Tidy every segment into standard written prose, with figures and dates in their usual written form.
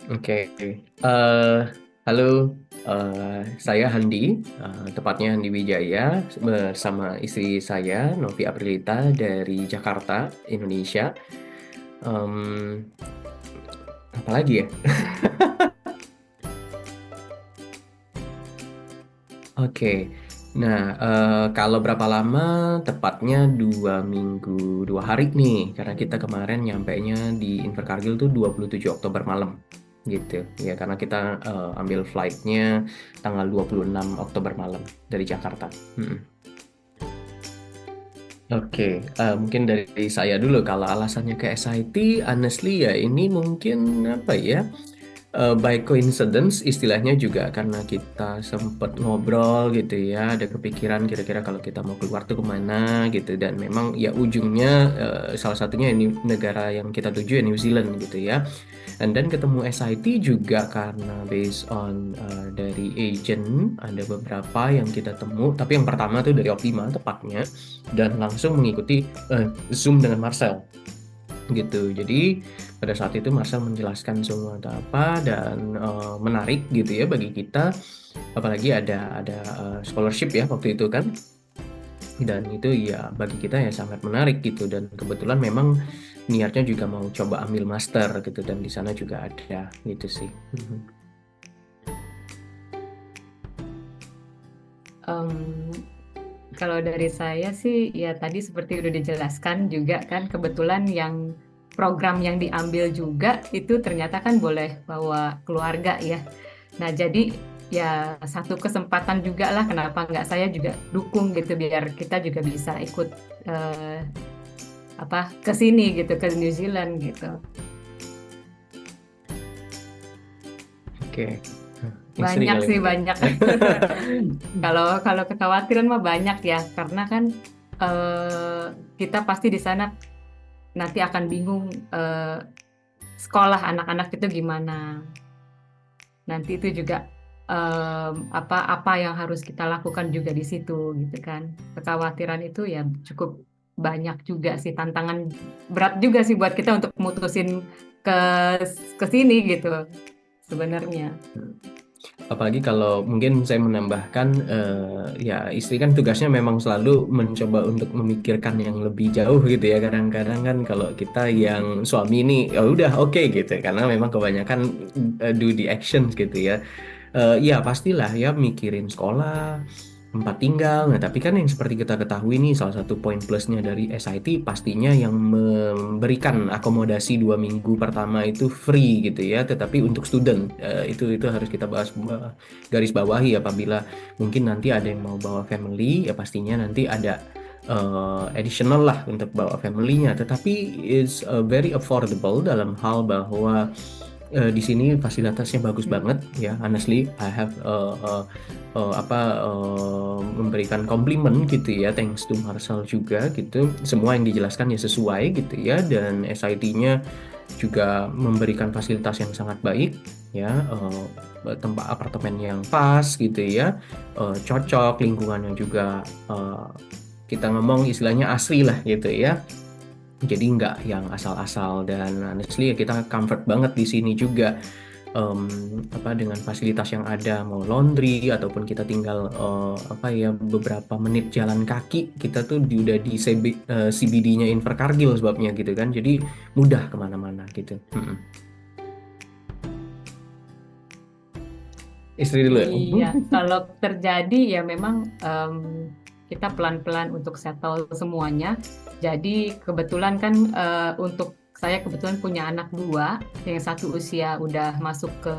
Oke, halo, saya Handi, tepatnya Handi Wijaya, bersama istri saya Novi Aprilita dari Jakarta, Indonesia. Em, apa lagi ya? Oke, nah kalau berapa lama? Tepatnya 2 minggu 2 hari nih, karena kita kemarin nyampainya di Invercargill tuh 27 Oktober malam, gitu ya, karena kita ambil flightnya tanggal 26 Oktober malam dari Jakarta. Mm-mm. Oke, mungkin dari saya dulu kalau alasannya ke SIT, honestly ya ini mungkin apa ya? By coincidence istilahnya juga karena kita sempet ngobrol gitu ya, ada kepikiran kira-kira kalau kita mau keluar tuh kemana gitu, dan memang ya ujungnya salah satunya ini negara yang kita tuju ya New Zealand gitu ya. And then ketemu SIT juga karena based on dari agent ada beberapa yang kita temu, tapi yang pertama tuh dari Optima tepatnya, dan langsung mengikuti Zoom dengan Marcel gitu. Jadi pada saat itu Marcel menjelaskan semua ada apa, dan menarik gitu ya bagi kita, apalagi ada scholarship ya waktu itu kan, dan itu ya bagi kita ya sangat menarik gitu, dan kebetulan memang niatnya juga mau coba ambil master gitu, dan di sana juga ada gitu sih. Mhm. Em, Kalau dari saya sih ya tadi seperti udah dijelaskan juga kan kebetulan yang program yang diambil juga itu ternyata kan boleh bawa keluarga ya. Nah jadi ya satu kesempatan juga lah kenapa nggak saya juga dukung gitu biar kita juga bisa ikut eh, apa ke sini gitu ke New Zealand gitu. Oke. Istri Banyak kali sih mungkin. banyak. Kalau kalau kekhawatiran mah banyak ya karena kan eh, kita pasti di sana nanti akan bingung sekolah anak-anak itu gimana. Nanti itu juga apa yang harus kita lakukan juga di situ gitu kan. Kekhawatiran itu ya cukup banyak juga sih tantangan berat juga sih buat kita untuk mutusin ke ke sini gitu sebenarnya. Apalagi kalau mungkin saya menambahkan, ya istri kan tugasnya memang selalu mencoba untuk memikirkan yang lebih jauh gitu ya. Kadang-kadang kan kalau kita yang suami ini ya udah oke gitu, karena memang kebanyakan do the actions gitu ya. Ya pastilah ya mikirin sekolah, tempat tinggal. Nah, tapi kan yang seperti kita ketahui nih, salah satu poin plusnya dari SIT pastinya yang memberikan akomodasi 2 minggu pertama itu free gitu ya. Tetapi untuk student, itu harus kita bahas, garis bawahi apabila mungkin nanti ada yang mau bawa family, ya pastinya nanti ada additional lah untuk bawa family-nya. Tetapi is very affordable dalam hal bahwa di sini fasilitasnya bagus banget ya. Honestly, I have memberikan komplimen gitu ya, thanks to Marcel juga gitu. Semua yang dijelaskan ya sesuai gitu ya, dan SIT-nya juga memberikan fasilitas yang sangat baik ya, tempat apartemen yang pas gitu ya, cocok lingkungannya juga, kita ngomong istilahnya asri lah gitu ya. Jadi nggak yang asal-asal, dan honestly ya kita comfort banget di sini juga. Em, apa dengan fasilitas yang ada, mau laundry ataupun kita tinggal apa ya beberapa menit jalan kaki, kita tuh udah di CBD-nya Invercargill sebabnya gitu kan, jadi mudah kemana-mana gitu. Mm-mm. Istri dulu ya. Iya, kalau terjadi ya memang kita pelan-pelan untuk settle semuanya. Jadi kebetulan kan untuk saya kebetulan punya anak dua, yang satu usia udah masuk ke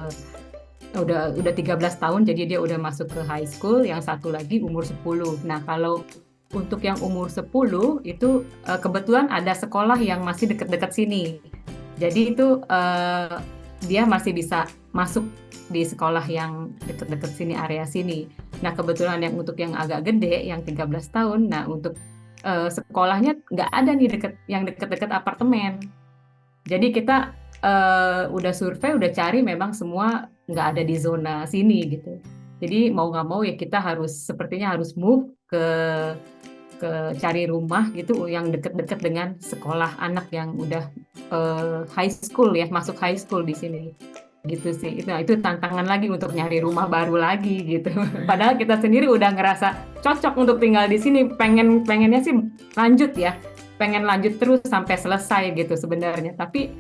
udah 13 tahun, jadi dia udah masuk ke high school, yang satu lagi umur 10. Nah, kalau untuk yang umur 10 itu kebetulan ada sekolah yang masih dekat-dekat sini. Jadi itu dia masih bisa masuk di sekolah yang dekat-dekat sini, area sini. Nah, kebetulan yang untuk yang agak gede, yang 13 tahun, nah untuk sekolahnya nggak ada nih yang dekat-dekat apartemen. Jadi kita udah survei, udah cari, memang semua nggak ada di zona sini gitu. Jadi mau nggak mau ya kita harus sepertinya harus move ke cari rumah gitu yang deket-deket dengan sekolah anak yang udah high school ya, masuk high school di sini. gitu sih. Itu tantangan lagi untuk nyari rumah baru lagi gitu. Padahal kita sendiri udah ngerasa cocok untuk tinggal di sini, pengennya sih lanjut ya, pengen lanjut terus sampai selesai gitu sebenarnya. Tapi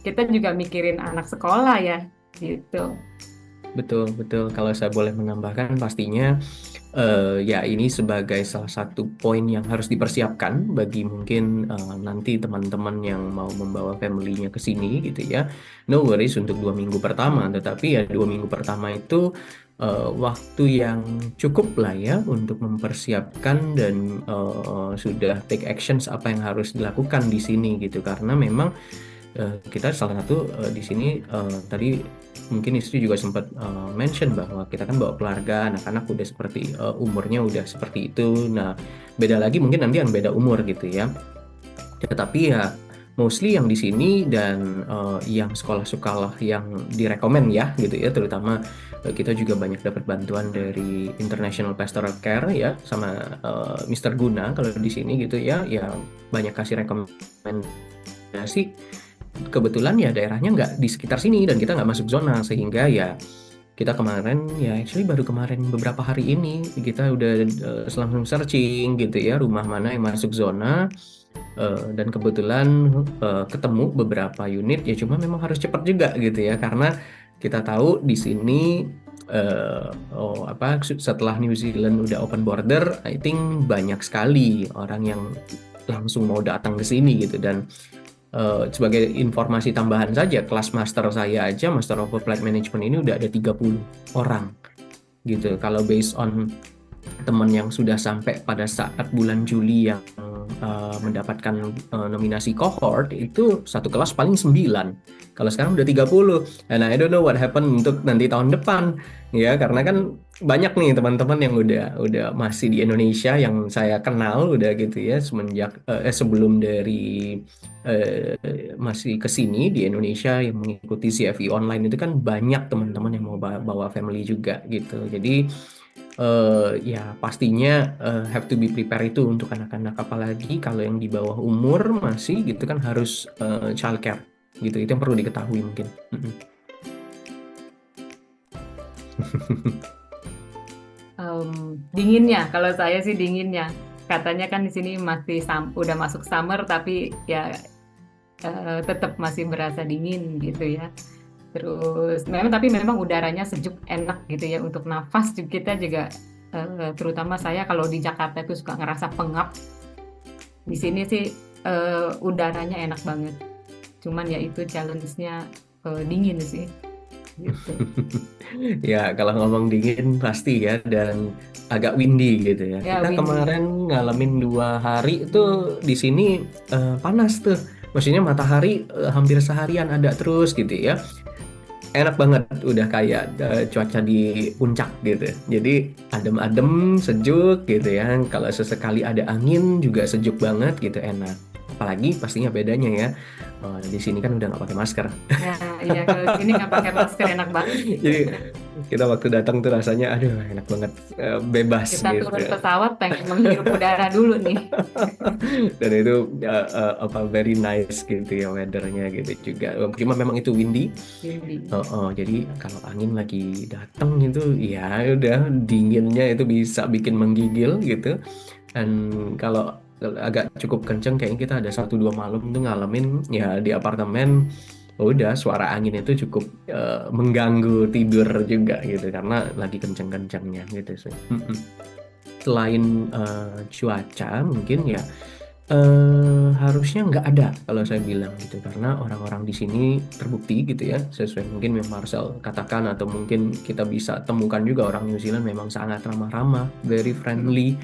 kita juga mikirin anak sekolah ya gitu. Betul, betul. Kalau saya boleh menambahkan, pastinya ya ini sebagai salah satu poin yang harus dipersiapkan bagi mungkin nanti teman-teman yang mau membawa family-nya ke sini gitu ya. No worries untuk 2 minggu pertama, tetapi ya 2 minggu pertama itu waktu yang cukup lah ya untuk mempersiapkan dan sudah take actions apa yang harus dilakukan di sini gitu. Karena memang kita salah satu di sini tadi mungkin istri juga sempat mention bahwa kita kan bawa keluarga, anak-anak udah seperti umurnya udah seperti itu. Nah, beda lagi mungkin nanti yang beda umur gitu ya. Tetapi ya mostly yang di sini dan yang sekolah-sekolah yang direkomend ya gitu ya, terutama kita juga banyak dapat bantuan dari International Pastoral Care ya sama Mr. Guna kalau di sini gitu ya, ya banyak kasih rekomendasi. Kebetulan ya daerahnya nggak di sekitar sini dan kita nggak masuk zona, sehingga ya kita kemarin ya actually baru kemarin beberapa hari ini kita udah langsung searching gitu ya rumah mana yang masuk zona, dan kebetulan ketemu beberapa unit ya, cuma memang harus cepat juga gitu ya karena kita tahu di sini setelah New Zealand udah open border, I think banyak sekali orang yang langsung mau datang ke sini gitu. Dan sebagai informasi tambahan saja, kelas master saya aja, Master of Applied Management ini udah ada 30 orang gitu. Kalau based on teman yang sudah sampai pada saat bulan Juli yang mendapatkan nominasi cohort, itu satu kelas paling 9. Kalau sekarang udah 30. And I don't know what happen untuk nanti tahun depan ya, karena kan banyak nih teman-teman yang udah masih di Indonesia yang saya kenal udah gitu ya semenjak sebelum dari masih ke sini di Indonesia yang mengikuti CFE online itu kan banyak teman-teman yang mau bawa family juga gitu. Jadi ya pastinya have to be prepare itu untuk anak-anak, apalagi kalau yang di bawah umur masih gitu kan harus childcare gitu. Itu yang perlu diketahui mungkin. Dinginnya, kalau saya sih dinginnya. Katanya kan di sini masih udah masuk summer tapi ya tetap masih berasa dingin gitu ya. Terus memang udaranya sejuk enak gitu ya untuk nafas kita juga terutama saya kalau di Jakarta itu suka ngerasa pengap. Di sini sih udaranya enak banget. Cuman ya itu challenge-nya dingin sih. Gitu. Ya kalau ngomong dingin pasti ya, dan agak windy gitu ya. Ya Kita windy. kemarin ngalamin 2 hari itu di sini panas tuh. Maksudnya matahari hampir seharian ada terus gitu ya. Enak banget, udah kayak cuaca di puncak gitu. Jadi adem-adem, sejuk gitu ya. Kalau sesekali ada angin juga sejuk banget gitu, enak. Apalagi pastinya bedanya ya. Di sini kan udah nggak pakai masker. Ya, iya kalau di sini nggak pakai masker enak banget. Jadi kita waktu datang tuh rasanya aduh enak banget, bebas Kita gitu. turun pesawat pengen menghirup udara dulu nih. Dan itu very nice gitu ya weathernya gitu juga. Cuma memang itu windy. Windy. Jadi kalau angin lagi datang itu ya udah dinginnya itu bisa bikin menggigil gitu. Dan kalau agak cukup kenceng, kayaknya kita ada 1-2 malam tuh ngalamin ya di apartemen. Udah suara angin itu cukup mengganggu tidur juga gitu karena lagi kenceng-kencengnya gitu sih. Selain cuaca mungkin ya harusnya nggak ada kalau saya bilang gitu, karena orang-orang di sini terbukti gitu ya, sesuai mungkin yang Marcel katakan atau mungkin kita bisa temukan juga, orang New Zealand memang sangat ramah-ramah, very friendly,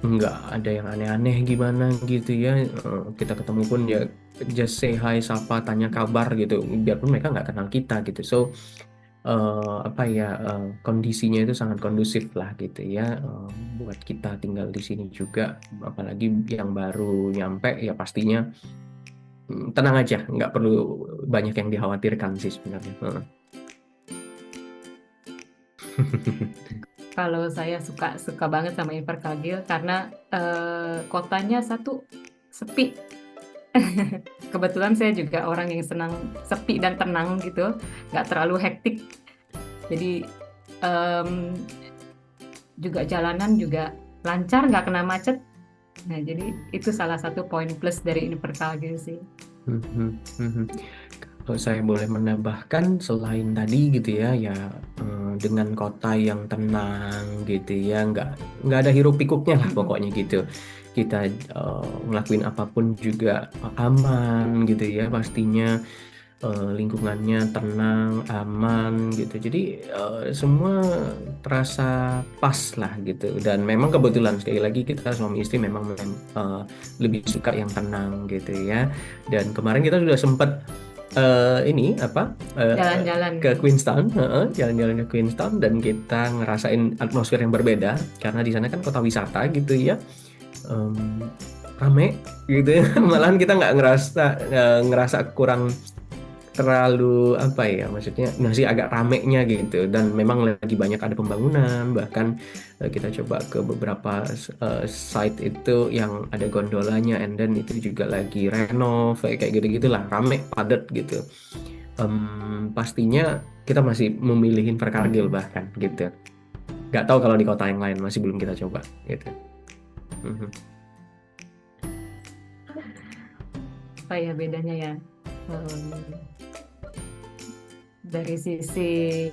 nggak ada yang aneh-aneh gimana gitu ya. Kita ketemu pun ya just say hi, sapa, tanya kabar gitu, biarpun mereka nggak kenal kita gitu. So kondisinya itu sangat kondusif lah gitu ya, buat kita tinggal di sini juga, apalagi yang baru nyampe ya pastinya tenang aja, nggak perlu banyak yang dikhawatirkan sih sebenarnya. Kalau saya suka banget sama Invercargill karena kotanya satu sepi. Kebetulan saya juga orang yang senang sepi dan tenang gitu, nggak terlalu hektik. Jadi em, juga jalanan juga lancar, nggak kena macet. Nah, jadi itu salah satu poin plus dari Universal gitu sih. Mhm, mhm. Kalau saya boleh menambahkan selain tadi gitu ya, ya dengan kota yang tenang gitu ya, nggak ada hiruk pikuknya lah Mm-mm. pokoknya gitu. Kita ngelakuin apapun juga aman gitu ya, pastinya lingkungannya tenang, aman gitu. Jadi semua terasa pas lah gitu. Dan memang kebetulan sekali lagi kita suami istri memang lebih suka yang tenang gitu ya. Dan kemarin kita sudah sempat ini apa Jalan-jalan. ke Queenstown, jalan-jalan ke Queenstown dan kita ngerasain atmosfer yang berbeda karena di sana kan kota wisata gitu ya. Em, Rame gitu ya. Malahan kita nggak ngerasa kurang terlalu apa ya, maksudnya masih agak ramenya gitu, dan memang lagi banyak ada pembangunan, bahkan kita coba ke beberapa site itu yang ada gondolanya, and then itu juga lagi renov kayak gitu gitulah, rame padat gitu. Pastinya kita masih memilih Invercargill Mm-mm. bahkan gitu, nggak tahu kalau di kota yang lain, masih belum kita coba gitu. Mhm. Apa ya bedanya ya? Em, dari sisi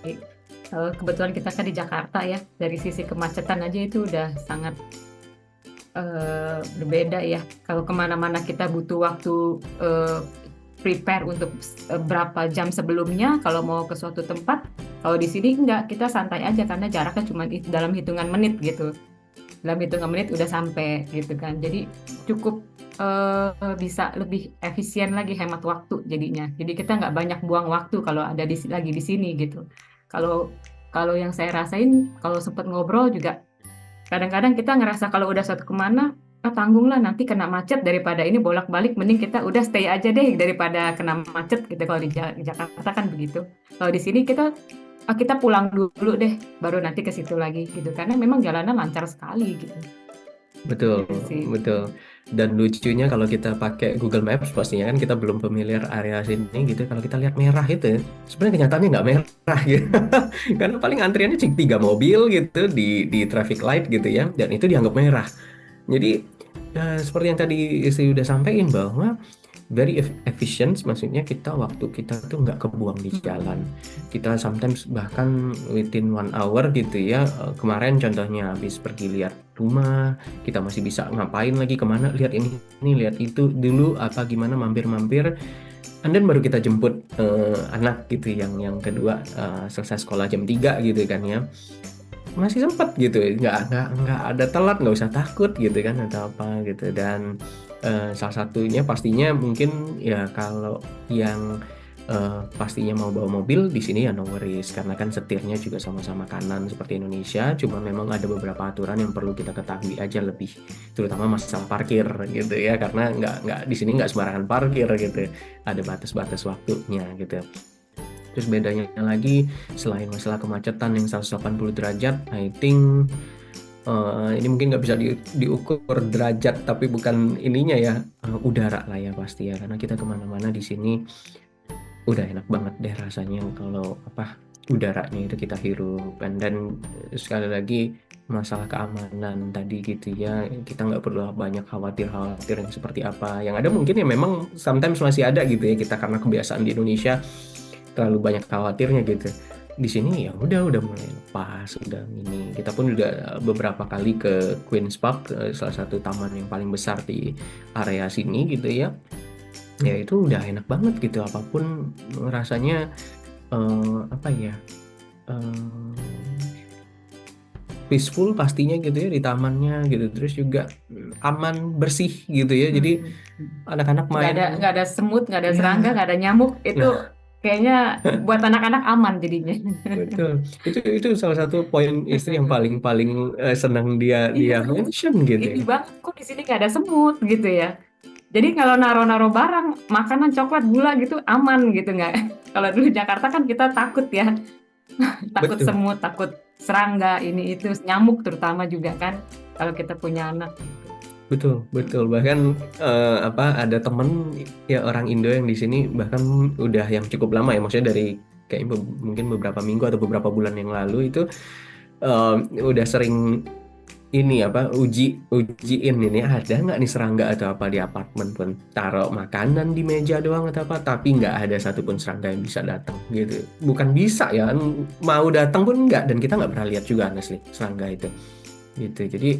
kebetulan kita kan di Jakarta ya, dari sisi kemacetan aja itu udah sangat berbeda ya. Kalau kemana-mana kita butuh waktu eh, prepare untuk berapa jam sebelumnya kalau mau ke suatu tempat. Kalau di sini enggak, kita santai aja karena jaraknya cuma dalam hitungan menit gitu. Dalam hitungan menit udah sampai gitu kan. Jadi cukup bisa lebih efisien lagi, hemat waktu jadinya. Jadi kita nggak banyak buang waktu kalau ada lagi di sini gitu. Kalau kalau yang saya rasain kalau sempat ngobrol juga kadang-kadang kita ngerasa kalau udah suatu kemana, tanggung lah nanti kena macet daripada ini bolak-balik, mending kita udah stay aja deh daripada kena macet gitu. Kalau di Jakarta kan begitu. Kalau di sini kita pulang dulu deh, baru nanti ke situ lagi gitu. Karena memang jalanan lancar sekali gitu. Betul, Gitu sih. betul. Dan lucunya kalau kita pakai Google Maps, pastinya kan kita belum familiar area sini gitu. Kalau kita lihat merah itu, sebenarnya kenyataannya nggak merah gitu. Karena paling antriannya cuma 3 mobil gitu di traffic light gitu ya, dan itu dianggap merah. Jadi seperti yang tadi saya udah sampaikan bahwa very efficient, maksudnya kita waktu kita tuh nggak kebuang di jalan. Kita sometimes bahkan within 1 hour gitu ya. Kemarin contohnya habis pergi lihat rumah, kita masih bisa ngapain lagi, kemana, lihat ini lihat itu dulu apa gimana, mampir-mampir, and then baru kita jemput anak gitu, yang kedua selesai sekolah jam 3 gitu kan ya, masih sempat gitu, nggak ada telat, nggak usah takut gitu kan atau apa gitu. Dan salah satunya pastinya mungkin ya, kalau yang pastinya mau bawa mobil di sini ya no worries, karena kan setirnya juga sama-sama kanan seperti Indonesia, cuma memang ada beberapa aturan yang perlu kita ketahui aja lebih, terutama masalah parkir gitu ya, karena nggak di sini nggak sembarangan parkir gitu, ada batas-batas waktunya gitu. Terus bedanya lagi, selain masalah kemacetan yang 180 derajat, I think ini mungkin nggak bisa diukur derajat, tapi bukan ininya ya, udara lah ya pasti ya, karena kita kemana-mana di sini udah enak banget deh rasanya kalau apa, udaranya itu kita hirup. And then sekali lagi masalah keamanan tadi gitu ya, kita nggak perlu banyak khawatir yang seperti apa yang ada, mungkin ya memang sometimes masih ada gitu ya, kita karena kebiasaan di Indonesia terlalu banyak khawatirnya gitu. Di sini ya udah mulai lepas, udah ini. Kita pun juga beberapa kali ke Queen's Park, salah satu taman yang paling besar di area sini gitu ya. Ya itu udah enak banget gitu, apapun rasanya apa ya, eh, peaceful pastinya gitu ya di tamannya gitu. Terus juga aman, bersih gitu ya. Jadi Mm-mm. anak-anak main Nggak ada semut, nggak ada serangga, ya. nggak ada nyamuk. Itu Nah, kayaknya buat anak-anak aman jadinya. betul. Itu salah satu poin istri yang paling paling senang dia Iya, dia mention gitu ini ya. bang, kok di sini nggak ada semut gitu ya. Jadi kalau naro-naro barang, makanan, coklat, gula gitu aman gitu nggak? Kalau dulu di Jakarta kan kita takut ya, takut Betul. semut, takut serangga, ini itu nyamuk terutama juga kan. Kalau kita punya anak. betul, betul. Bahkan apa ada temen ya orang Indo yang di sini bahkan udah yang cukup lama ya, maksudnya dari kayak mungkin beberapa minggu atau beberapa bulan yang lalu itu eh, udah sering ini apa ujiin ini ada nggak nih serangga atau apa di apartemen pun taruh makanan di meja doang atau apa tapi nggak ada satupun serangga yang bisa datang gitu, bukan bisa ya, mau datang pun nggak, dan kita nggak pernah lihat juga honestly serangga itu gitu. Jadi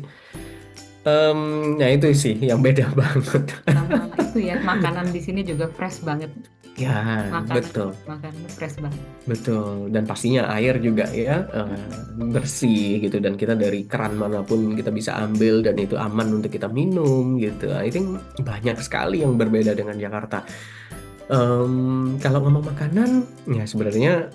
ya itu sih yang beda banget. Sama itu ya, makanan di sini juga fresh banget. Ya, Makanan betul. makanan fresh banget. Betul, dan pastinya air juga ya bersih gitu, dan kita dari keran manapun kita bisa ambil dan itu aman untuk kita minum gitu. I think banyak sekali yang berbeda dengan Jakarta. Kalau ngomong makanan, ya sebenarnya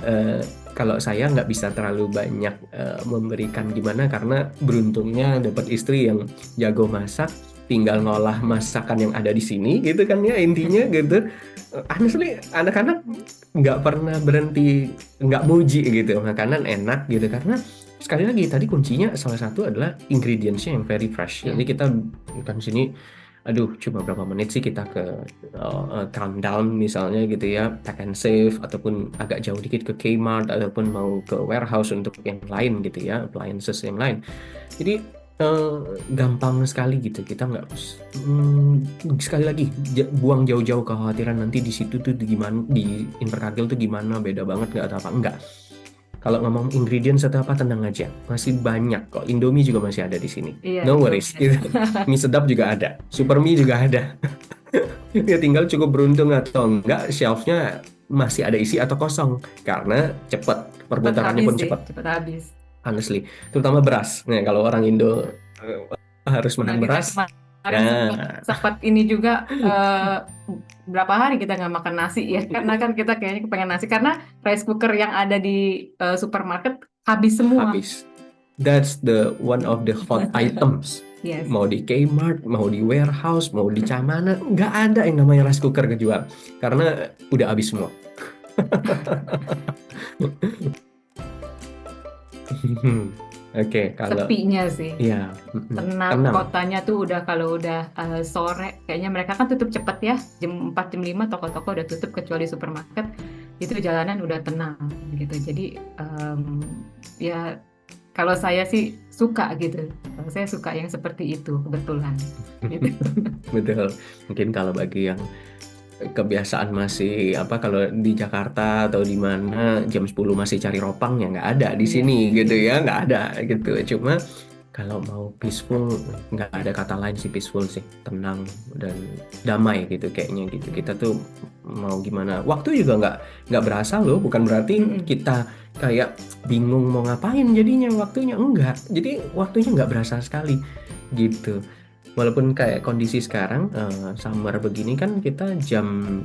kalau saya nggak bisa terlalu banyak memberikan gimana karena beruntungnya dapat istri yang jago masak, tinggal ngolah masakan yang ada di sini gitu kan ya intinya gitu. Honestly, anak-anak nggak pernah berhenti nggak muji gitu makanan enak gitu karena sekali lagi tadi kuncinya salah satu adalah ingredientsnya yang very fresh. Ya. Jadi kita bukan sini, aduh cuma berapa menit sih kita ke Countdown misalnya gitu ya, Pack and Save ataupun agak jauh dikit ke Kmart ataupun mau ke warehouse untuk yang lain gitu ya, appliances yang lain. Jadi eh, gampang sekali gitu, kita nggak sekali lagi buang jauh-jauh kekhawatiran nanti di situ tuh gimana, di Invercargill tuh gimana, beda banget nggak atau apa, enggak. Kalau ngomong ingredients atau apa tenang aja, masih banyak kok. Indomie juga masih ada di sini, Iya, no itu worries gitu. Mie sedap juga ada, super mie juga ada. Ya tinggal cukup beruntung atau enggak shelfnya masih ada isi atau kosong karena cepat, cepat perputarannya habis pun sih, cepat cepat habis. honestly, terutama beras. Nah, kalau orang Indo harus Nah, makan kita beras. kemarin sempat Nah, sempat ini juga berapa hari kita nggak makan nasi ya, karena kan kita kayaknya kepengen nasi karena rice cooker yang ada di supermarket habis semua. habis. That's the one of the hot items. Yes. Mau di Kmart, mau di warehouse, mau di mana, nggak ada yang namanya rice cooker kejual karena udah habis semua. Oke, kalau Sepinya sih. ya Tenang, tenang. kotanya tuh udah kalau udah sore, kayaknya mereka kan tutup cepet ya, jam 4 jam 5 toko-toko udah tutup kecuali supermarket, itu jalanan udah tenang gitu. Jadi ya kalau saya sih suka gitu, saya suka yang seperti itu kebetulan. Gitu. Betul. Mungkin kalau bagi yang kebiasaan masih apa, kalau di Jakarta atau di mana jam 10 masih cari ropang ya nggak ada di Iya, sini gitu iya. ya, nggak ada gitu. Cuma kalau mau peaceful, nggak ada kata lain sih, peaceful sih, tenang dan damai gitu kayaknya gitu. Kita tuh mau gimana, waktu juga nggak berasa loh, bukan berarti Mm-mm. kita kayak bingung mau ngapain jadinya waktunya, enggak. Jadi waktunya nggak berasa sekali gitu. Walaupun kayak kondisi sekarang summer begini kan kita jam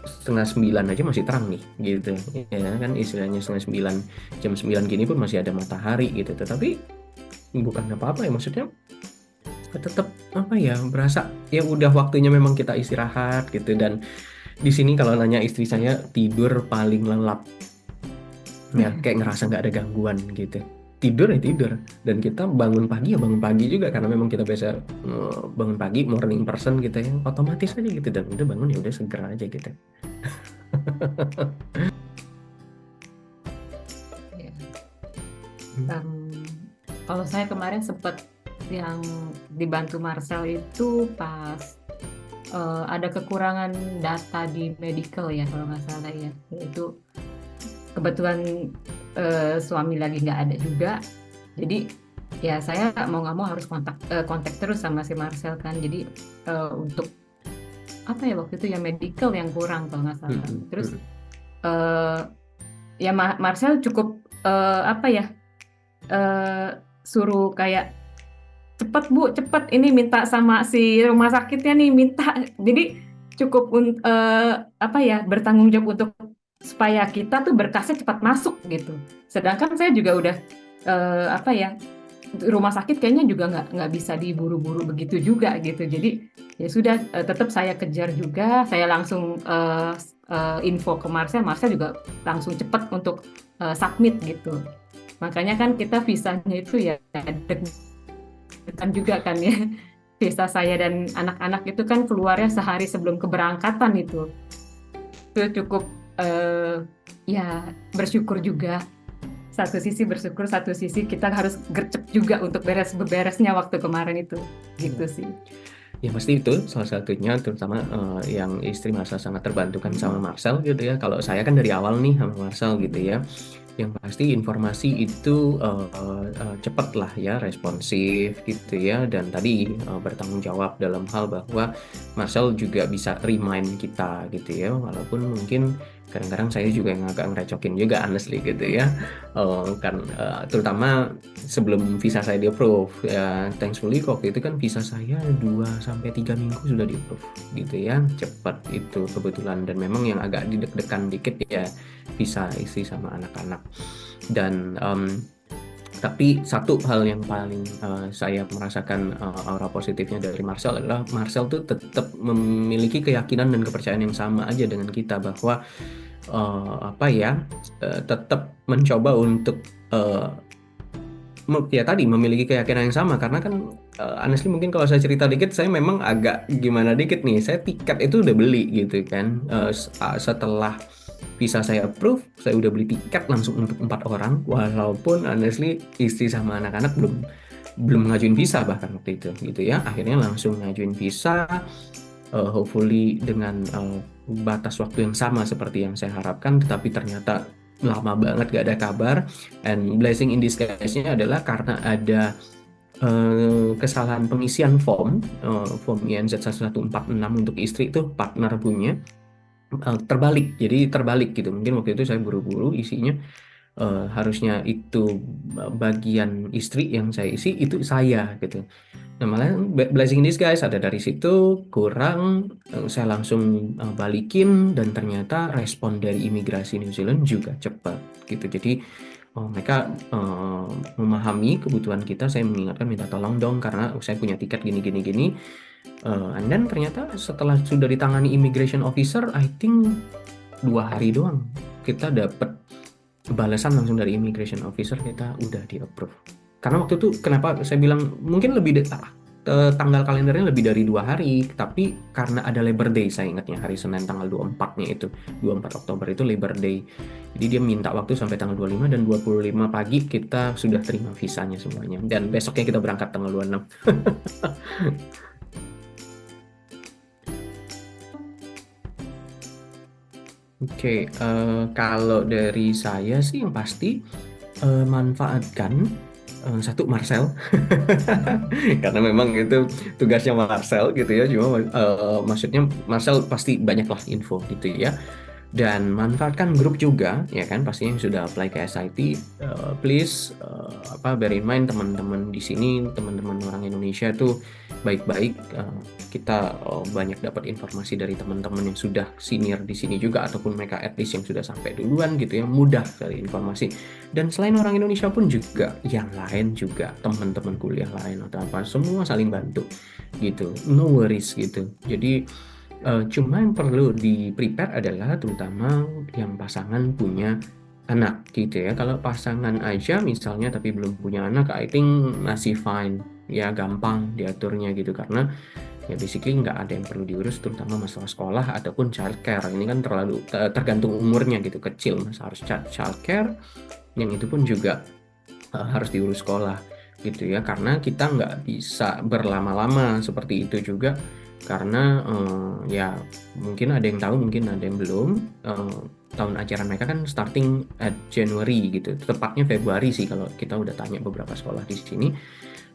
setengah 9 aja masih terang nih gitu ya kan, istilahnya setengah 9, jam 9 gini pun masih ada matahari gitu, tetapi bukan apa-apa ya, maksudnya tetap apa ya, berasa ya udah waktunya memang kita istirahat gitu. Dan di sini kalau nanya istri saya, tidur paling lelap ya, kayak ngerasa nggak ada gangguan gitu, tidur ya tidur, dan kita bangun pagi ya bangun pagi juga karena memang kita biasa bangun pagi, morning person gitu ya, otomatis aja gitu, dan udah bangun ya udah segera aja gitu. Ya. Kalau saya kemarin sempat yang dibantu Marcel itu pas ada kekurangan data di medical ya kalau nggak salah ya, itu kebetulan suami lagi nggak ada juga, jadi ya saya mau nggak mau harus kontak terus sama si Marcel kan, jadi untuk apa ya waktu itu ya medical yang kurang kalau nggak salah, terus ya Marcel cukup apa ya suruh kayak cepet Bu, cepet ini minta sama si rumah sakitnya nih minta, jadi cukup apa ya bertanggung jawab untuk supaya kita tuh berkasnya cepat masuk gitu. Sedangkan saya juga udah apa ya rumah sakit kayaknya juga nggak bisa diburu-buru begitu juga gitu. Jadi ya sudah tetap saya kejar juga, saya langsung info ke Marcel, Marcel juga langsung cepat untuk submit gitu. Makanya kan kita visanya itu ya deg-degan juga kan ya. visa saya dan anak-anak itu kan keluarnya sehari sebelum keberangkatan itu cukup ya bersyukur juga. Satu sisi bersyukur, satu sisi kita harus gercep juga untuk beresnya waktu kemarin itu, gitu sih. Ya pasti itu salah satunya, terutama yang istri merasa sangat terbantukan sama Marcel gitu ya. Kalau saya kan dari awal nih sama Marcel gitu ya. Yang pasti informasi itu cepat lah ya, responsif gitu ya. Dan tadi bertanggung jawab dalam hal bahwa Marcel juga bisa remind kita gitu ya. Walaupun mungkin kadang-kadang saya juga yang agak ngerecokin juga honestly gitu ya. Kan terutama sebelum visa saya di-approve ya, thankfully waktu itu kan visa saya 2 sampai 3 minggu sudah di-approve gitu ya, cepat itu kebetulan. Dan memang yang agak didek-dekan dikit ya visa istri sama anak-anak. Dan tapi satu hal yang paling saya merasakan aura positifnya dari Marcel adalah Marcel tuh tetap memiliki keyakinan dan kepercayaan yang sama aja dengan kita, bahwa tetap mencoba untuk ya tadi memiliki keyakinan yang sama. Karena kan honestly mungkin kalau saya cerita dikit, saya memang agak gimana dikit nih, saya tiket itu udah beli gitu kan. Setelah visa saya approve, saya udah beli tiket langsung untuk 4 orang, walaupun honestly istri sama anak-anak belum ngajuin visa bahkan waktu itu gitu ya. Akhirnya langsung ngajuin visa, hopefully dengan batas waktu yang sama seperti yang saya harapkan, tetapi ternyata lama banget gak ada kabar. And blessing in disguise-nya adalah karena ada kesalahan pengisian form INZ 1146 untuk istri itu partner punya, terbalik. Jadi terbalik gitu. Mungkin waktu itu saya buru-buru isinya, harusnya itu bagian istri yang saya isi, itu saya gitu. Nah malah blessing in disguise ada dari situ kurang, saya langsung balikin, dan ternyata respon dari imigrasi New Zealand juga cepat gitu. Jadi mereka memahami kebutuhan kita. Saya mengingatkan, minta tolong dong karena saya punya tiket gini. And then ternyata setelah sudah ditangani immigration officer, I think 2 hari doang kita dapat balasan langsung dari immigration officer, kita udah di approve. Karena waktu itu kenapa saya bilang mungkin lebih tanggal kalendernya lebih dari 2 hari, tapi karena ada Labor Day, saya ingatnya hari Senin tanggal 24-nya itu, 24 Oktober itu Labor Day. Jadi dia minta waktu sampai tanggal 25, dan 25 pagi kita sudah terima visanya semuanya. Dan besoknya kita berangkat tanggal 26. Oke, kalau dari saya sih yang pasti manfaatkan satu Marcel karena memang itu tugasnya Marcel gitu ya. Cuma maksudnya Marcel pasti banyak lah info gitu ya. Dan manfaatkan grup juga ya kan, pastinya yang sudah apply ke SIT, please bear in mind teman-teman di sini, teman-teman orang Indonesia tuh baik-baik. Kita banyak dapat informasi dari teman-teman yang sudah senior di sini juga, ataupun mereka at least yang sudah sampai duluan gitu ya, mudah dari informasi. Dan selain orang Indonesia pun juga yang lain juga, teman-teman kuliah lain atau apa, semua saling bantu gitu, no worries gitu. Jadi cuma yang perlu di-prepare adalah terutama yang pasangan punya anak gitu ya. Kalau pasangan aja misalnya tapi belum punya anak, I think masih fine ya, gampang diaturnya gitu. Karena ya basically nggak ada yang perlu diurus, terutama masalah sekolah ataupun childcare. Ini kan terlalu tergantung umurnya gitu, kecil masa harus childcare, yang itu pun juga harus diurus sekolah gitu ya. Karena kita nggak bisa berlama-lama seperti itu juga, karena ya mungkin ada yang tahu, mungkin ada yang belum. Tahun ajaran mereka kan starting at January gitu, tepatnya Februari sih kalau kita udah tanya beberapa sekolah di sini,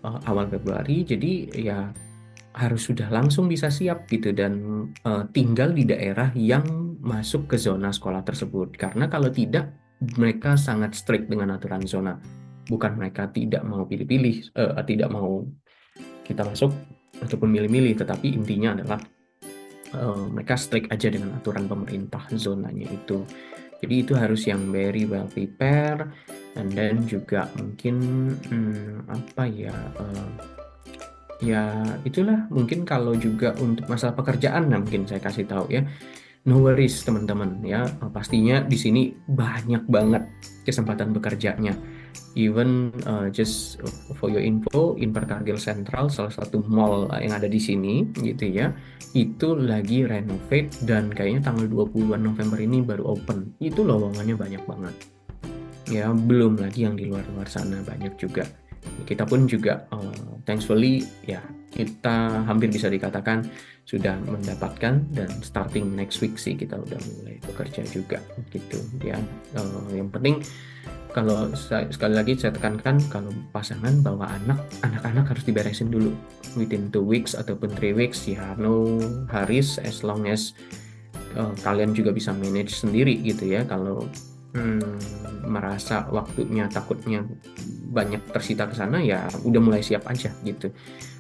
awal Februari. Jadi ya harus sudah langsung bisa siap gitu, dan tinggal di daerah yang masuk ke zona sekolah tersebut. Karena kalau tidak, mereka sangat strict dengan aturan zona. Bukan mereka tidak mau pilih-pilih, tidak mau kita masuk ataupun milih-milih, tetapi intinya adalah mereka strict aja dengan aturan pemerintah zonanya itu. Jadi itu harus yang very well prepare. And then juga mungkin ya itulah mungkin kalau juga untuk masalah pekerjaan, nah mungkin saya kasih tahu ya, no worries teman-teman ya. Pastinya di sini banyak banget kesempatan bekerjanya. Even just for your info, Invercargill Central, salah satu mall yang ada di sini gitu ya, itu lagi renovate dan kayaknya tanggal 20-an November ini baru open. Itu lowongannya banyak banget. Ya, belum lagi yang di luar-luar sana banyak juga. Kita pun juga thankfully ya kita hampir bisa dikatakan sudah mendapatkan, dan starting next week sih kita udah mulai bekerja juga gitu ya. Yang penting kalau sekali lagi saya tekankan, kalau pasangan bawa anak-anak harus diberesin dulu within 2 weeks ataupun 3 weeks ya, no hurries as long as kalian juga bisa manage sendiri gitu ya. Kalau merasa waktunya takutnya banyak tersita ke sana, ya udah mulai siap aja gitu.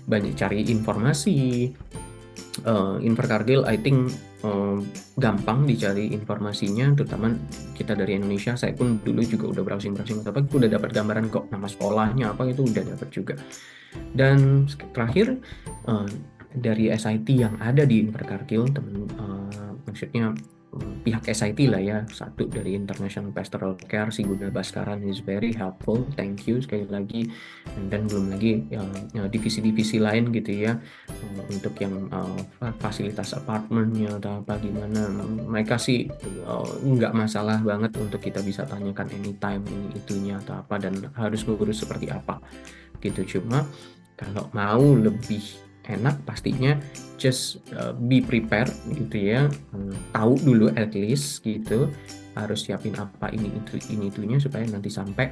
Banyak cari informasi. Invercargill I think gampang dicari informasinya, terutama kita dari Indonesia. Saya pun dulu juga udah browsing-browsing apa, itu udah dapat gambaran kok, nama sekolahnya apa itu udah dapat juga. Dan terakhir dari SIT yang ada di Invercargill, maksudnya pihak SIT lah ya, satu dari International Pastoral Care, si Guna Baskaran is very helpful, thank you sekali lagi. Dan belum lagi divisi-divisi lain gitu ya, untuk yang fasilitas apartemennya atau apa gimana, mereka sih nggak masalah banget untuk kita bisa tanyakan anytime ini itunya atau apa dan harus ngurus seperti apa gitu. Cuma kalau mau lebih enak pastinya just be prepared gitu ya, tahu dulu at least gitu, harus siapin apa ini itunya supaya nanti sampai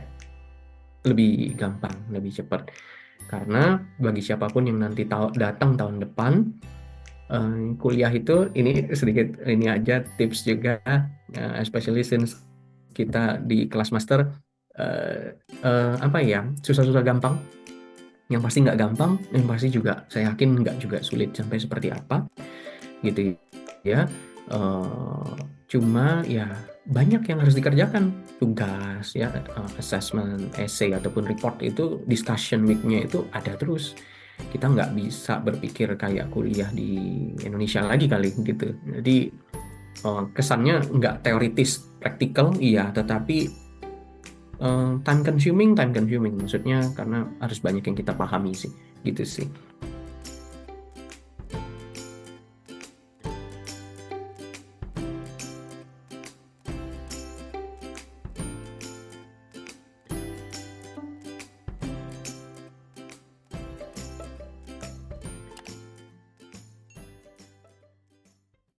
lebih gampang, lebih cepat. Karena bagi siapapun yang nanti datang tahun depan kuliah itu, ini sedikit ini aja tips juga, especially since kita di kelas master, apa ya, susah-susah gampang. Yang pasti nggak gampang, yang pasti juga saya yakin nggak juga sulit sampai seperti apa gitu ya. Cuma ya banyak yang harus dikerjakan, tugas ya, assessment, essay ataupun report itu, discussion week-nya itu ada terus. Kita nggak bisa berpikir kayak kuliah di Indonesia lagi kali gitu. Jadi kesannya nggak teoritis, praktikal iya, tetapi time consuming maksudnya, karena harus banyak yang kita pahami sih gitu sih.